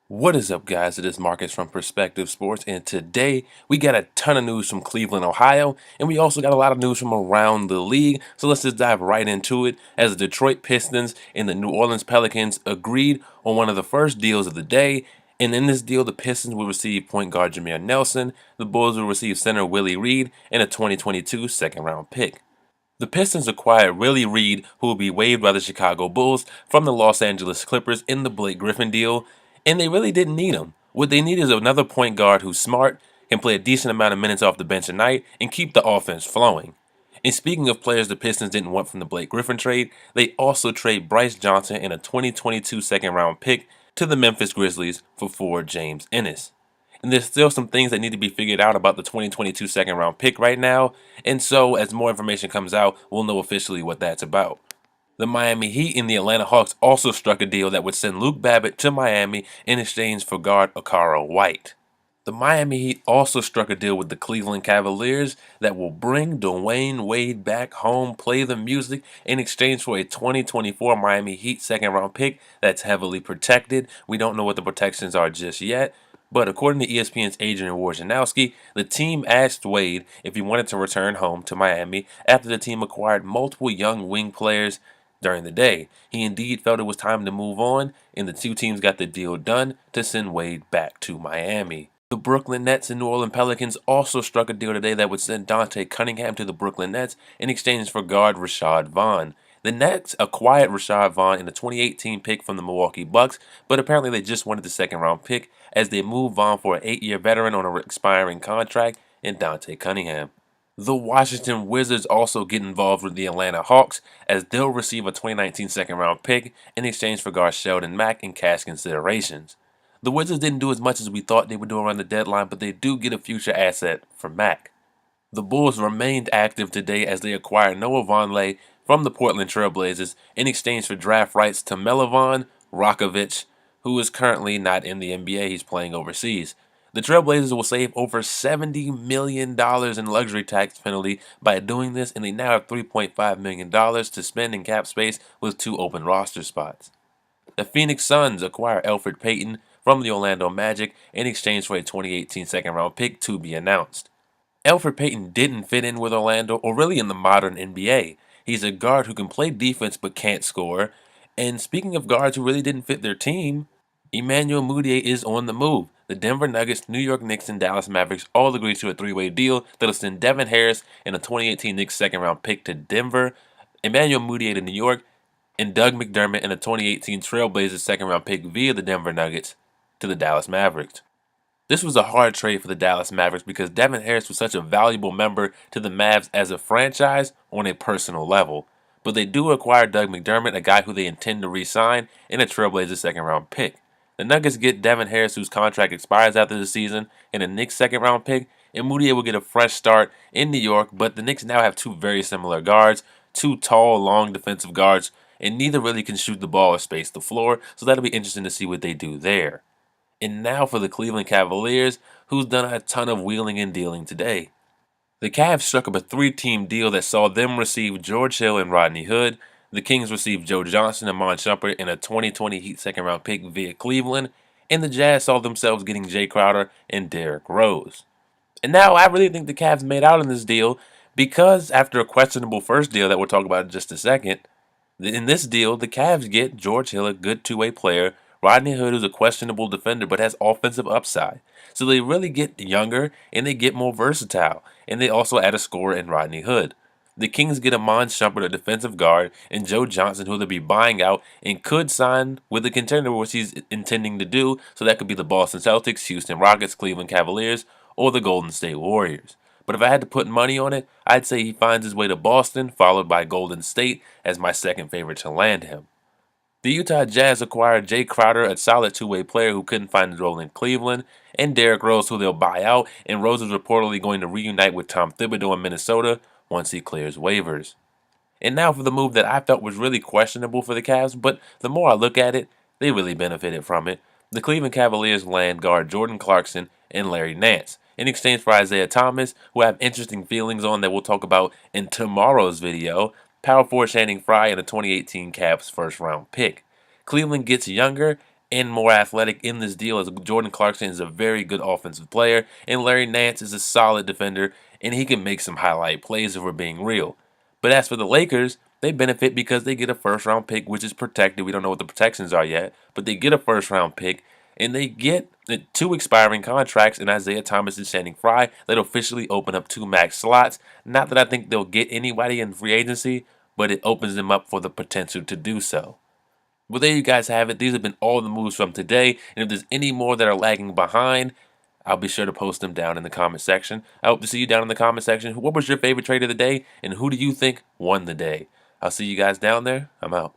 What is up, guys? It is Marcus from Perspective Sports, and today we got a ton of news from Cleveland, Ohio, and we also got a lot of news from around the league. So let's just dive right into it. As the Detroit Pistons and the New Orleans Pelicans agreed on one of the first deals of the day, and in this deal, the Pistons will receive point guard Jameer Nelson, the Bulls will receive center Willie Reed, and a 2022 second-round pick. The Pistons acquired Willie Reed, who will be waived by the Chicago Bulls, from the Los Angeles Clippers in the Blake Griffin deal, and they really didn't need him. What they need is another point guard who's smart, can play a decent amount of minutes off the bench a night, and keep the offense flowing. And speaking of players the Pistons didn't want from the Blake Griffin trade, they also trade Bryce Johnson and a 2022 second round pick to the Memphis Grizzlies for forward James Ennis. And there's still some things that need to be figured out about the 2022 second round pick right now, and so as more information comes out, we'll know officially what that's about. The Miami Heat and the Atlanta Hawks also struck a deal that would send Luke Babbitt to Miami in exchange for guard Okaro White. The Miami Heat also struck a deal with the Cleveland Cavaliers that will bring Dwayne Wade back home, play the music in exchange for a 2024 Miami Heat second round pick that's heavily protected. We don't know what the protections are just yet, but according to ESPN's Adrian Wojnarowski, the team asked Wade if he wanted to return home to Miami after the team acquired multiple young wing players during the day. He indeed felt it was time to move on, and the two teams got the deal done to send Wade back to Miami. The Brooklyn Nets and New Orleans Pelicans also struck a deal today that would send Dante Cunningham to the Brooklyn Nets in exchange for guard Rashad Vaughn. The Nets acquired Rashad Vaughn in the 2018 pick from the Milwaukee Bucks, but apparently they just wanted the second round pick as they moved Vaughn for an 8-year veteran on an expiring contract in Dante Cunningham. The Washington Wizards also get involved with the Atlanta Hawks as they'll receive a 2019 second round pick in exchange for guard Sheldon Mack and cash considerations. The Wizards didn't do as much as we thought they would do around the deadline, but they do get a future asset for Mack. The Bulls remained active today as they acquired Noah Vonleh from the Portland Trail Blazers in exchange for draft rights to Milovan Rakovic, who is currently not in the NBA. He's playing overseas. The Trailblazers will save over $70 million in luxury tax penalty by doing this, and they now have $3.5 million to spend in cap space with 2 open roster spots. The Phoenix Suns acquire Elfrid Payton from the Orlando Magic in exchange for a 2018 second-round pick to be announced. Elfrid Payton didn't fit in with Orlando or really in the modern NBA. He's a guard who can play defense but can't score. And speaking of guards who really didn't fit their team, Emmanuel Mudiay is on the move. The Denver Nuggets, New York Knicks, and Dallas Mavericks all agreed to a 3-way deal that'll send Devin Harris and a 2018 Knicks second-round pick to Denver, Emmanuel Mudiay to New York, and Doug McDermott and a 2018 Trailblazers second-round pick via the Denver Nuggets to the Dallas Mavericks. This was a hard trade for the Dallas Mavericks because Devin Harris was such a valuable member to the Mavs as a franchise on a personal level. But they do acquire Doug McDermott, a guy who they intend to re-sign, in a Trailblazers second-round pick. The Nuggets get Devin Harris, whose contract expires after the season, and a Knicks second-round pick, and Mudiay will get a fresh start in New York, but the Knicks now have 2 very similar guards, 2 tall, long defensive guards, and neither really can shoot the ball or space the floor, so that'll be interesting to see what they do there. And now for the Cleveland Cavaliers, who's done a ton of wheeling and dealing today. The Cavs struck up a 3-team deal that saw them receive George Hill and Rodney Hood. The Kings received Joe Johnson and Mon Shumpert in a 2020 Heat second-round pick via Cleveland, and the Jazz saw themselves getting Jay Crowder and Derrick Rose. And now I really think the Cavs made out in this deal because after a questionable first deal that we'll talk about in just a second, in this deal, the Cavs get George Hill, a good two-way player, Rodney Hood, who's a questionable defender but has offensive upside. So they really get younger and they get more versatile, and they also add a scorer in Rodney Hood. The Kings get Amon Shumpert, a defensive guard, and Joe Johnson, who they'll be buying out and could sign with the contender, which he's intending to do. So that could be the Boston Celtics, Houston Rockets, Cleveland Cavaliers, or the Golden State Warriors. But if I had to put money on it, I'd say he finds his way to Boston, followed by Golden State as my second favorite to land him. The Utah Jazz acquired Jay Crowder, a solid two-way player who couldn't find his role in Cleveland, and Derrick Rose, who they'll buy out, and Rose is reportedly going to reunite with Tom Thibodeau in Minnesota once he clears waivers. And now for the move that I felt was really questionable for the Cavs, but the more I look at it, they really benefited from it. The Cleveland Cavaliers land guard Jordan Clarkson and Larry Nance in exchange for Isaiah Thomas, who I have interesting feelings on that we'll talk about in tomorrow's video, power forward Channing Frye, and a 2018 Cavs first-round pick. Cleveland gets younger and more athletic in this deal, as Jordan Clarkson is a very good offensive player, and Larry Nance is a solid defender, and he can make some highlight plays if we're being real. But as for the Lakers, they benefit because they get a first-round pick, which is protected. We don't know what the protections are yet, but they get a first-round pick, and they get two expiring contracts in Isaiah Thomas and Channing Frye that officially open up two max slots. Not that I think they'll get anybody in free agency, but it opens them up for the potential to do so. Well, there you guys have it. These have been all the moves from today. And if there's any more that are lagging behind, I'll be sure to post them down in the comment section. I hope to see you down in the comment section. What was your favorite trade of the day? And who do you think won the day? I'll see you guys down there. I'm out.